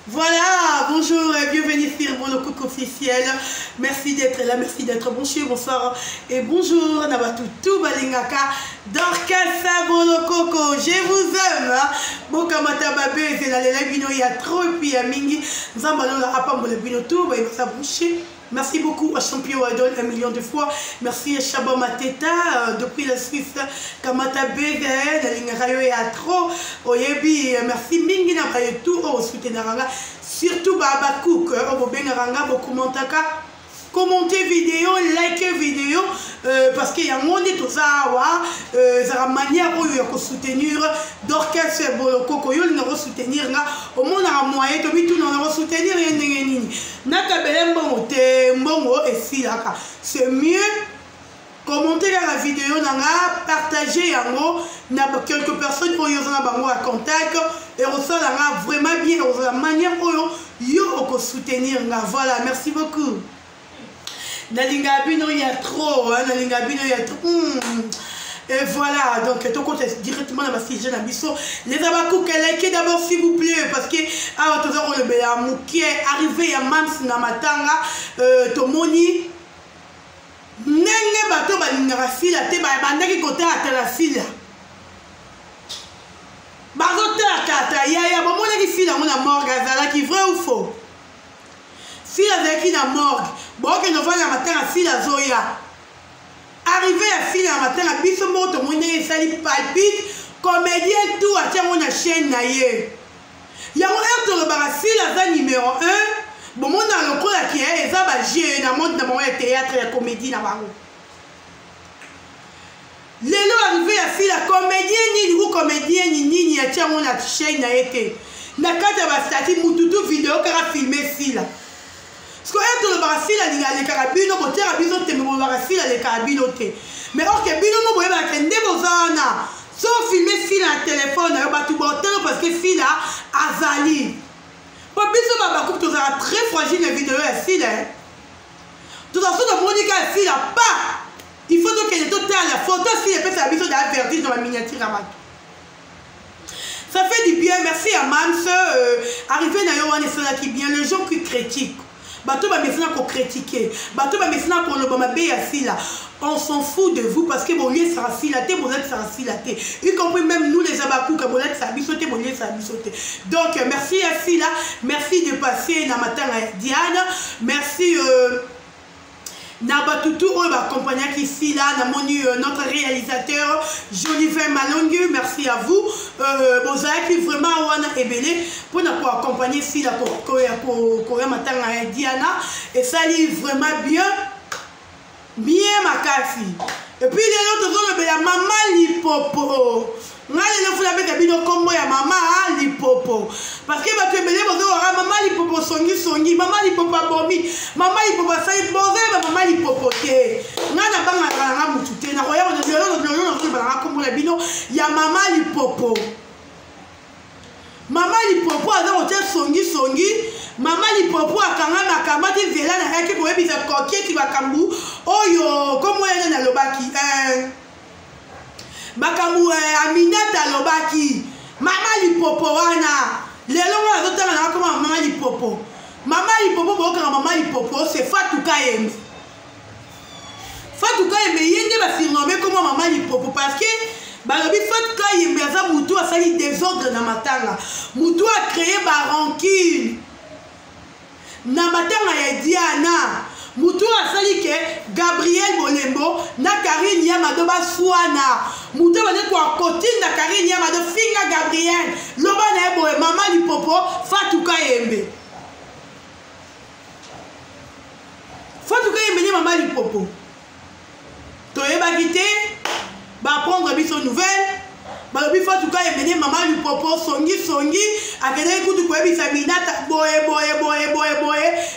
Voilà, bonjour et bienvenue sur Bolokoko officiel. Merci d'être là, merci d'être bonjour, bonsoir et bonjour. Nabatutu balingaka Dorcas Bolokoko, je vous aime. Bokamata babé, c'est la bino, il y a trop et puis il y a mingi. Nous allons la rapambo le bino tout, il va s'aboucher. Merci beaucoup à Champion Wadol 1 million de fois. Merci à Chaba Mateta depuis la Suisse. Kamata Bege, Nalingarayo et à trop. Oyebi, merci Mingi na tout au soutenaranga. Surtout Baba Cook, Obobengaranga, Bokumontaka. Commentez vidéo, likez vidéo, parce qu'il y a un monde tout ça, c'est la manière où il y a soutenir Dorcas Bolokoko, il y a soutenir, au monde a moyen, tout le monde a soutenir, c'est mieux commenter la vidéo, partager quelques personnes qui ont un contact et ressortir vraiment bien, la manière où il y a soutenir. Voilà, merci beaucoup. Nalingabino, il y a trop, Nalingabino, il y a trop. Et voilà, donc, ton compte est directement dans ma fille Jeanne Abisso. Les abakou, likez d'abord, s'il vous plaît, parce que, ah, tout ça, on le met à Mouké, arrivé à Mams Namatanga, Tomoni, Nenge bato, balingara fila, te bandaki côté à la fila. Bazote à Kata, yaya, bon, mon qui fila, mon morgue, Azala, qui vrai ou faux? Fila qui na morgue. Bon, que nous voyons la matin à fila Zoya. Arrivé à fila la matin à biso moto, mon nez sali palpite, comédien tout à tiens mon chaîne naïe. Y'a mon air de la fila za numéro 1. Bon, mon dans le coin qui est, et ça va gérer dans mon théâtre et la comédie na bango. Lélo arrivé à fila comédien ni ou comédien ni à tiens mon chaîne naïe. Nakata va stati mututu vidéo kara filmer fila. Parce que le barafil a les carabines, au terre à bisoté, mais le barafil a les carabines. Mais or que bino mo boyeba kende bozana. Sauf filmer fil à téléphone, batu botel parce que fil a azali. Pour biso baba coupe tous a très fragile les vidéos à fil. Tout à fait de Monica fil a pas. Il faut donc qu'elle est à la photo fil et peut sa biso d'avertir dans la miniature à ça fait du bien, merci à Mams. Arrivé dans Yohan et cela qui bien, les gens qui critiquent. Bateau va maintenant qu'on critiquer. Bateau va maintenant qu'on le bombarder à fila. On s'en fout de vous parce que mon lien sera filaté, mon lien sera filaté. Y compris même nous les abakous, que mon lien sera bisoté, mon lien sera bisoté. Donc merci à Fila, merci de passer dans matin à Diane. Merci Nabatutu, on va accompagner ici là, notre réalisateur Jolivet Malongu, merci à vous. Bozaki vraiment on a ébélé pour nous accompagner ici là pour matin à Diana et ça livre vraiment bien ma café. Et puis les autres ont la maman lipopo. Nga le fula beta bino kombo ya mama lipopo parce que ba tembele bozo wa mama lipopo songi mama lipopo bomi mama lipopo sai boze mama lipopo ke nga na banga nga mutute na koya on le ba kombo la bino ya mama lipopo aza hotel songi mama lipopo akanga na kamati vela na yake boye bisa koketi bakambu oyo komo yana na lobaki Bakamu Aminata Lobaki Mama Lipopo wana lelo mwa azotanga na koma mama lipopo boka mama lipopo c'est Fatou Kayembe yende ba surnommé comme mama lipopo parce que balobi Fatou Kayembe aza mutu asali désordre na matanga mutu a créé ba rancune na matanga ya Diana mutu asali ke Gabriel Bolembo na Karine Yamado baswana mutu bane kwa kotine na Karine Yamado finga Gabriel loba na ebo mama lipopo Fatou Kayembe ni mama lipopo toyeba kité ba prendre biso nouvelle ba bi Fatou Kayembe ni mama lipopo songi akende kutu ko ebisa minata boye et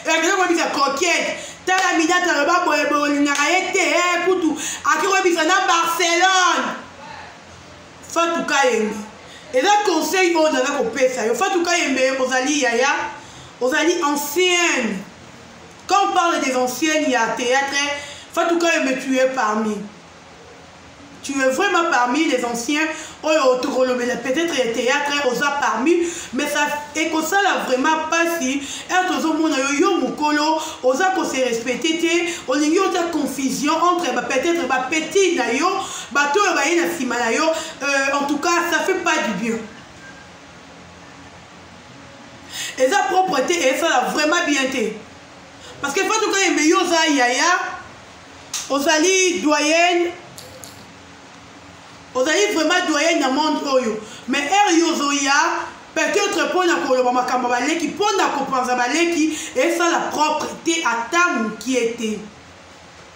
akende ko ebisa coquette tala minata le ba boye ngaraete kutu akiko ebisa na Barcelone Fatou Kayembe et là conseil on a ko pesa yo Fatou Kayembe ozali yaya ozali ancienne quand on parle des anciennes il y a théâtre Fatou Kayembe tu es parmi tu es vraiment parmi les anciens, peut-être les théâtres, aux a parmi, mais ça est comme ça là vraiment pas si, être aux hommes, yo mukolo, aux a qu'on se respecté, on y a une confusion entre peut-être petit nayo, bateau et na simanayo, en tout cas ça fait pas du bien. Et sa propreté, et ça l'a vraiment bien été. Parce que quand il y a yaya, aux alliés doyennes, aux alliés vraiment doyennes dans le monde. Mais Yozoya, peut-être pour la Kolobamakambalé qui pour la Kopanzabalé qui, et ça la propreté à table qui était.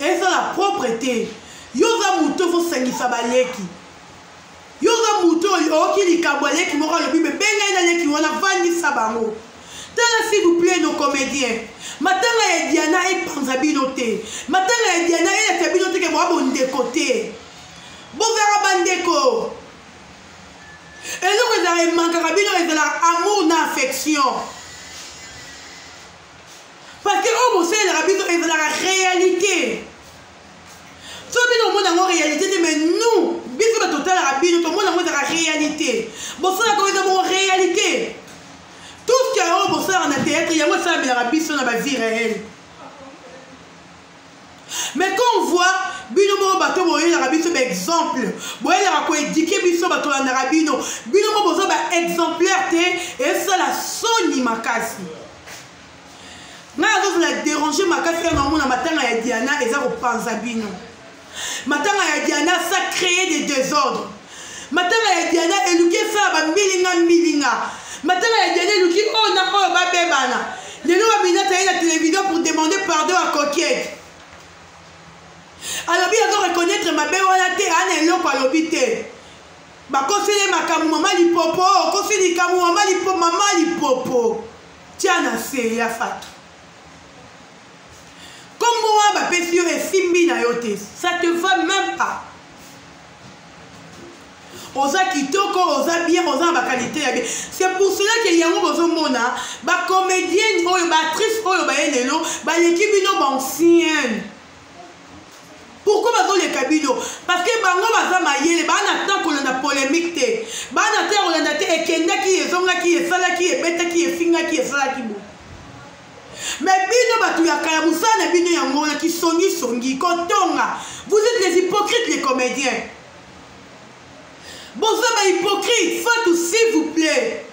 Et ça la propreté. Yoza Mouto, faut s'enguissabalé qui. Yoza Mouto, qui li kabalé qui m'aura le but, mais ben qui wana vandi sabango. Tala s'il vous plaît nos comédiens. Matanga ya Diana et Panzabinote. Matanga ya Diana et la Tabinote qui va bon décoté. Bon verra bandeko. Et nous vous avez manqué Rabino et de l'amour d'affection. Parce que on sait le Rabino est de la réalité. Ce que nous avons en réalité, mais nous, bisous de total Rabino, tout le monde a de la réalité. Bon ça la en réalité. Tout ce qui est au bosseur en théâtre, il y a moi ça, mais la rabbi sur la vie réelle. Mais quand on voit, binomo bateau, vous voyez la rabbi sur exemple. Vous voyez la rabbi édiqué, biso bateau la rabino. Binomo bosseur exemplaire, et ça la soni makasi. N'a pas la déranger makasi, on a mon matin à Diana, et ça repense à bino. Matin à Diana, ça crée des désordres. Matin à Diana, éduquer ça, bah milinga. Maintenant, il y a des gens qui ont un bébana. Les gens qui ont la télévision pour demander pardon à Coquette. Alors, il faut reconnaître ma bébé, on a été un élo à l'hôpital. Ma conseiller ma camou, maman li popo, conseiller camou, maman li popo, maman li popo. Tiens, c'est la fat. Comme moi, ma pétition est simbi na yote. Ça te va même pas. Osa kitoko, osa bien, osa ba qualité. C'est pour cela qu'il y a un besoin mona, ba comédienne, ba actrice, ba elelo, ba l'équipe no ancienne. Pourquoi ba les cabino? Parce que bango ba mayele, ba na tant qu'on a polémique té. Ba na tant on a té ekenda qui est zonga qui est sala qui est bête qui est finga qui est sala qui bo. Mais bino ba tu ya kaya musana bino yango na qui songi kotonga. Vous êtes les hypocrites les comédiens. Bon, ça va hypocrite, Fatou, s'il vous plaît.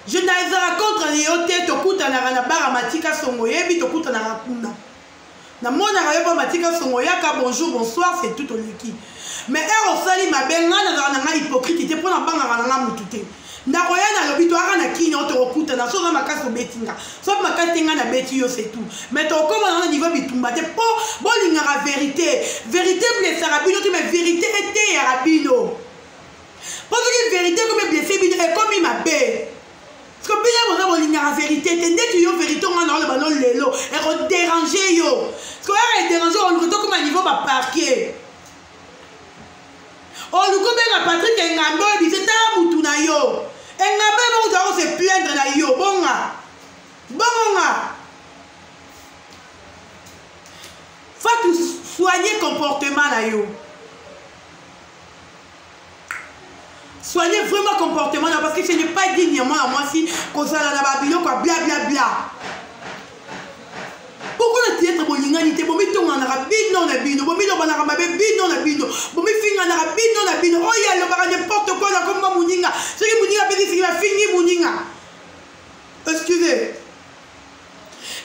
Je n'ai pas contre les hôtels, tu écoutes à la barre matika songoye, puis tu écoutes à la rapuna. Na mon arabe matika songoya, bonjour, bonsoir, c'est tout au liquide. Mais elle osali ma belle, n'a hypocrite, tu prends la banque à la moutouté. Na roya na lobby, tu as un qui n'a pas écouté, na chose ma casse au bettinga. Sauf ma casse na betio, c'est tout. Mais tu as un niveau bitumba, tu bon, il y a la vérité. Vérité, mais sarabino, mais vérité était arabino. Parce que la vérité comme blessé est comme il m'a bé. Parce que bien on a la vérité, dès que tu as la vérité on a le ballon lelo et on déranger yo. Parce que est dérangé on retourne comme un niveau va parquer. On nous comme la Patrick et Ngambo et dit c'est mutuna yo. Et Ngambo on doit se plaindre là yo bonga. Bonga. Faut soigner comportement là yo. Soignez vraiment comportement parce que ce n'est pas dignement à moi si qu'on s'en a babino quoi bla bla bla. Pourquoi le théâtre bolinganité bomi ton en arabe non na bino bomi no bana rababe bino na bino bomi finga na arabe non na bino oh ya le bara n'importe quoi là comme muninga ce que muninga peut dire qu'il va finir muninga. Excusez.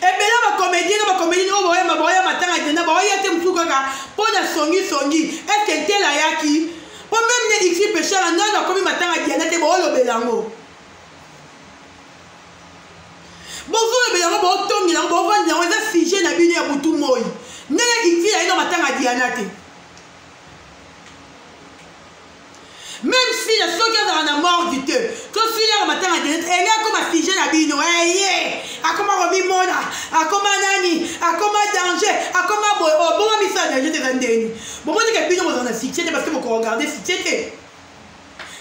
Et bien là ma comédienne oh boya ma boya matanga dena boya te mtuka pour na songi est-ce que tel ayaki même les ici péché là non comme matin à Diana te bon le belango bonjour le belango bon tongi là bon vendre on va figer na bino ya butu moi né ici là non matin à Diana te même si la soka dans la mort du te quand si là matin à Diana elle a comme figer na bino eh a comme robi mona a comme nani a comme danger a comme bon misa danger te vendeni bon moi que bino vous en a fixé parce que vous regardez fixé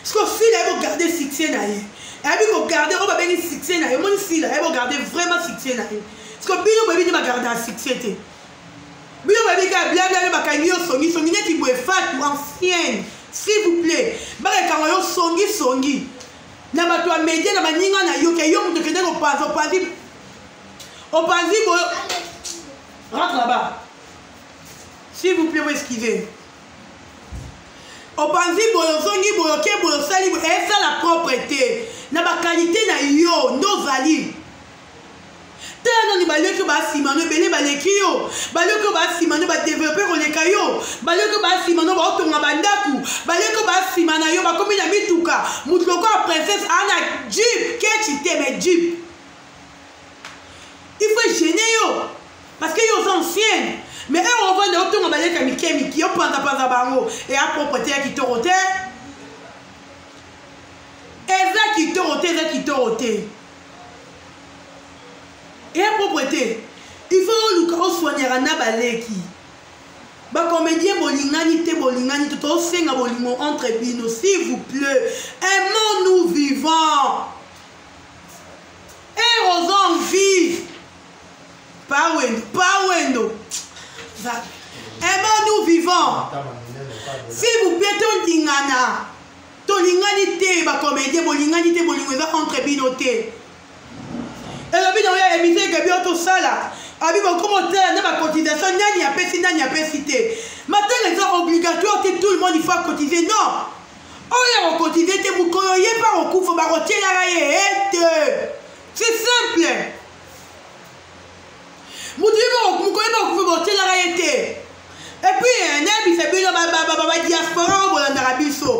parce que si là vous regardez fixé là et puis vous regardez on va bien fixé là et moi si là vous regardez vraiment fixé là parce que bino va bien regarder fixé Bino babika blabla bakangi yo songi songi neti boye fatu ancienne s'il vous plaît bakanga yo songi songi na bato ya média na baninga na yo ke yo mutu kende ko panza opanzi boyo rentre là-bas s'il vous plaît vous esquivez opanzi boyo songi boyo ke boyo sali boyo esa la propreté na bakalité na yo ndozali tellement ni baleki basimano ebele baleki yo baleki basimano badevelope koleka yo baleki basimano baotonga bandaku baleki basimana yo bakomi na mituka mutu lokola princesse ana jeep kechi te mais jeep il faut gêner yo parce que yo ancienne mais eux on va de otonga baleki miki yo panza bango et à propreté ya kitoko te eza kitoko te et à propreté, il faut soigner un baleki. Ba comédien bolingani te bolingani tout au senga bolingo entre bino s'il vous plaît. Aimons-nous vivants. Et aux envies. Pas wendo. Aimons-nous vivants. S'il vous plaît, ton dingana. Ton lingani te ba comédien bolingani te bolingo entre bino te. Et le but de l'émission que bien tout ça là, avec mon commentaire, ma cotisation, n'y a pas cité. Maintenant, les heures obligatoires, tout le monde il faut cotiser. Non. On y a cotisé, vous ne connaissez pas au coup, il faut retirer la raille. C'est simple. Vous dites, vous ne connaissez pas au coup, il faut retirer la raille. Et puis, c'est bien la diaspora au Narabiso.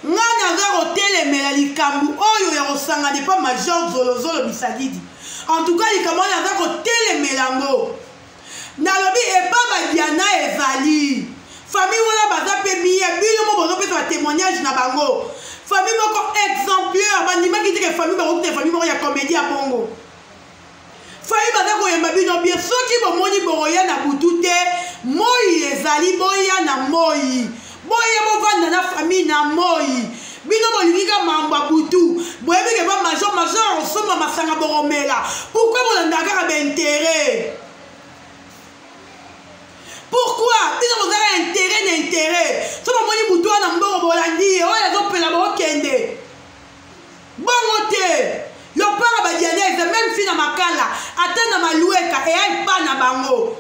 Nous avons hôtel mais la likambu, oh, il y a un sang, n'est pas major Zolo Bisadidi. En tout cas, il commence à côté mélango. Nalobi et pas Diana et Vali. Famille wala baza pe miye, bino mo bozo pe sa témoignage na bango. Famille moko exemplaire, bandima ki te famille ba ko famille moko ya comédie à Bongo. Famille baza ko yemba bino bien soki bo moni boroya na butute, moyi ezali boya na moyi. Boya bo vanda na famille na moyi. Bino bolingika mamba butu boyebi ke ba major osomba masanga boromela pourquoi bolandaka ka intérêt pourquoi bino bozaka intérêt so bamoni butu wana mbongo bolandi oyo azopela bokende bongo te lopanga badianese même fi na makala ata na malueka eya epa na bango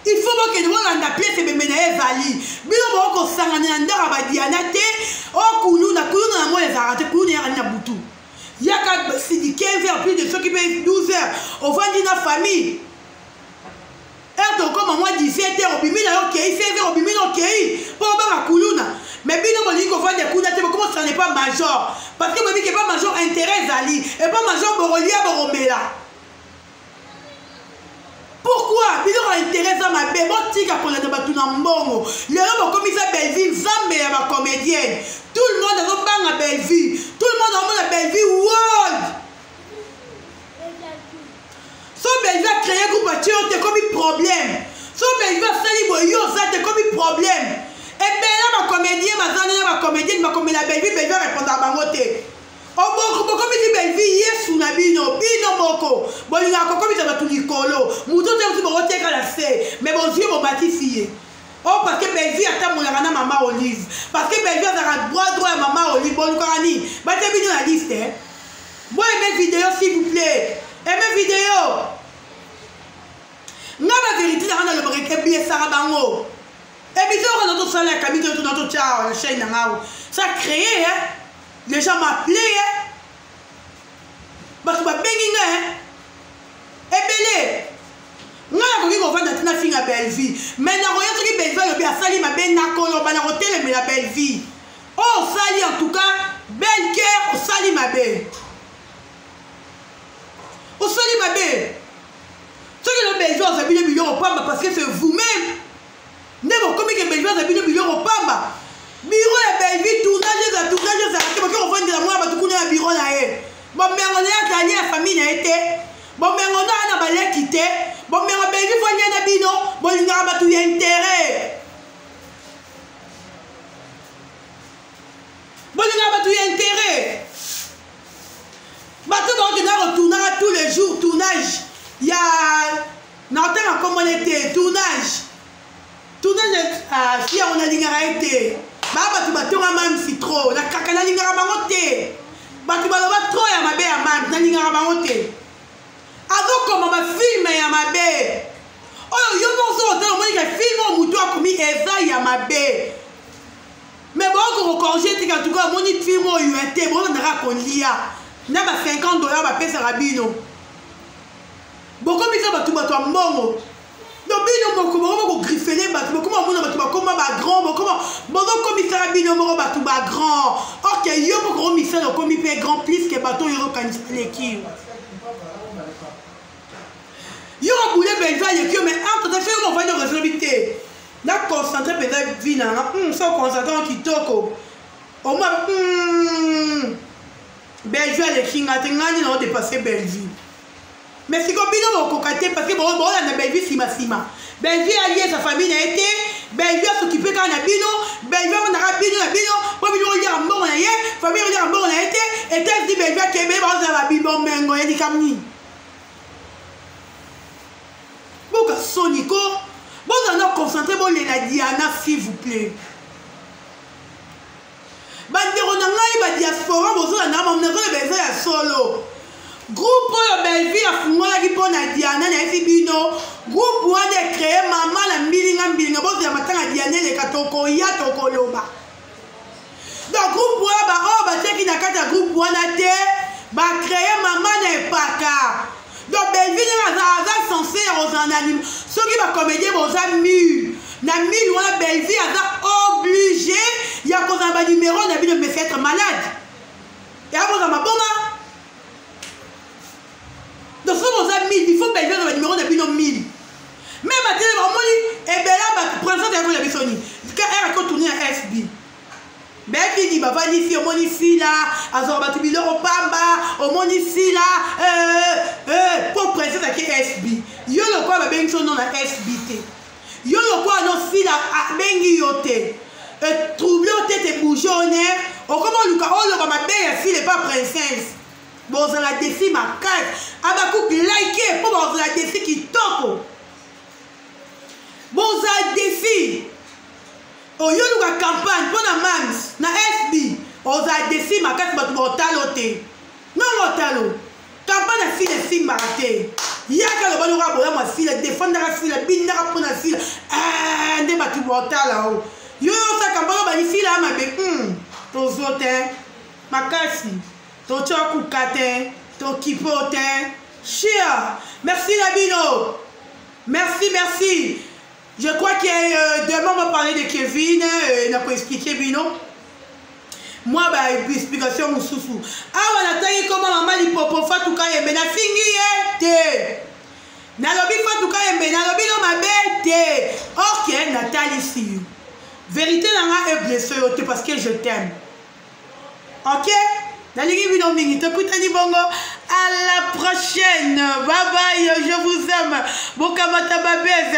il faut que nous ayons pièce et bemena ezali bino boko sangana na ndaka badiana te o kuluna na mo ezarate kuluna ya na butu yaka si 15 heures plus de ceux qui payent 12 heures on va dire na famille heure comme moi 17 heures bimi na yo kei 16 heures bimi na kei pour ba kuluna mais bino bolingo ko vendre kuna te comment ça n'est pas major parce que bobi que pas major intérêt ezali et pas major borolia boromela. Pourquoi? Ils ont intérêt à ma bébé, tika pour les débattre dans mbongo. Les hommes comme ça Belleville, Zambé et ma comédienne. Tout le monde a un bang à Belleville. Tout le monde a un Belleville world. So Belleville a créé un groupe à tuer, c'est comme un problème. So Belleville a sali boyo, ça c'est comme un problème. Et bien là ma comédienne, ma comédienne, la Belleville, Belleville répond à bangote. Oboko comme dit Belleville yesu na bino moko bolinga ko comme ça ba tulikolo muto te muto bo teka la se mais bon Dieu bo batifié oh parce que Belleville ata molanga na maman Olive parce que Belleville a droit à maman Olive bon karani ba te bino la liste hein bon aimez vidéo s'il vous plaît aimez vidéo na la vérité na le break bien ça bango et puis on a notre salaire camille tout notre ciao la chaîne na ça créé hein. Les gens m'appelaient, hein? Parce que je suis ébélé. Je suis à Belleville. Mais je suis Belleville, la Belleville. Oh, sali en tout cas, belle cœur, au sali ma belle. Au sali ma belle. Ce que le Belleville, vous avez des millions au Pamba parce que c'est vous-même. Ne vous comme que Belleville, vous avez des millions au Pamba. Bureau ya Belleville tournage za parce qu'on vend de la moi ba tukuna bureau na e bon mais on est gagné la famille na été bon mais on a na balé quitté bon mais on Belleville vend na bino bon il n'a pas tout intérêt bon il n'a pas tout intérêt bateau donc na retourner tous les jours tournage il y a n'entend comment on était tournage si on a l'ingaraïté. Baba, tu vas te même si trop. La cacana l'ingarabamote. Batu baloba trop ya mabe ya man. Na l'ingarabamote. Avant comme ma film ya mabe. Oh, yo non so hotel, moi il film au moutou a commis eza ya mabe. Mais bon, on corrige, en tout cas, mon film au UNT, bon, on a raconté. Na ba $50 ba pesa rabino. Beaucoup de gens sont en bon. Donc, bino moko moko griffelé batu comment mona batu comment ba grand comment bon commissaire bino moko batu ba grand. OK, yo moko commissaire comme il fait grand plus que bateau yo kan l'équipe. Yo boulé belva l'équipe mais entre deux on va de responsabilité. Na concentrer peut-être vie na ça concentrer qui toko. Au moins belva l'équipe ngani na dépasser belvi. Mais si comme bino moko kate parce que bon na belvi sima. Belvi allié sa famille a été belvi a s'occuper quand na bino belvi on a bino pour bino dire bon na yé famille dire bon na été et t'as dit belvi a kebe ba za la bibo mengo ya di kamni. Boka soniko bon on a concentré bon les la Diana s'il vous plaît. Bandero na ngai ba diaspora bozo na mo na ko bezo ya solo. Groupe Belvi a fumé pour Diana et Fibino. Groupe où on a créé maman la milinga bon ya matanga Diana les katoko ya toko loba. Donc groupe où ba qui na kata groupe où on a té ba créé maman na paka. Donc Belvi na censé aux anonymes. Ceux qui va comédie aux amis. Na mille on a Belvi a obligé il y a cause un numéro na bino me fait être malade. Et à cause ma bomba. Donc, si vous avez 1000, il faut payer le numéro de 1000. Même à télé, et bien là, pour l'instant, il y a des personnes qui ont tourné à SB. Ben, qui dit, bah, va ici, au monde ici, là, à Zorbatubilo, au Pamba, au monde ici, là, pour présenter avec SB. Yo, le quoi, bah, ben, son nom à SBT. Yo, le quoi, non, si, là, à Bengi Yote. Troublé au tête et bougé au nez. Au comment, Lucas, oh, le ma belle fille n'est pas princesse. Bon, ça la défi ma carte. Abakouk like pour bon, ça la défi qui toque. Bon, ça la défi. Oh, yo nous la campagne pour la mams na SB. Oh, ça la défi ma carte pour bon talote. Non, mon talo. Campagne na fille de fille maraté. Yaka le bon rabo moi fille défendre la fille bindara pour la fille. Ah, ne batu bon talo. Yo ça campagne ba fille là ma be. Tozote. Makasi. Ton kate, ton kipote, chia. Merci Labino. Merci. Je crois que demain on va parler de Kevin. Il n'a pas expliqué Bino. Moi, bah, explication mon sousou. Ah, on a taillé comment maman l'hypopo Fatouka yembe na fingi te. Na lobi Fatouka yembe na lobi no mabete. Ok, Nathalie si. Vérité n'a pas blessé parce que je t'aime. Ok? À la prochaine. Bye bye. Je vous aime. Bokamata babez.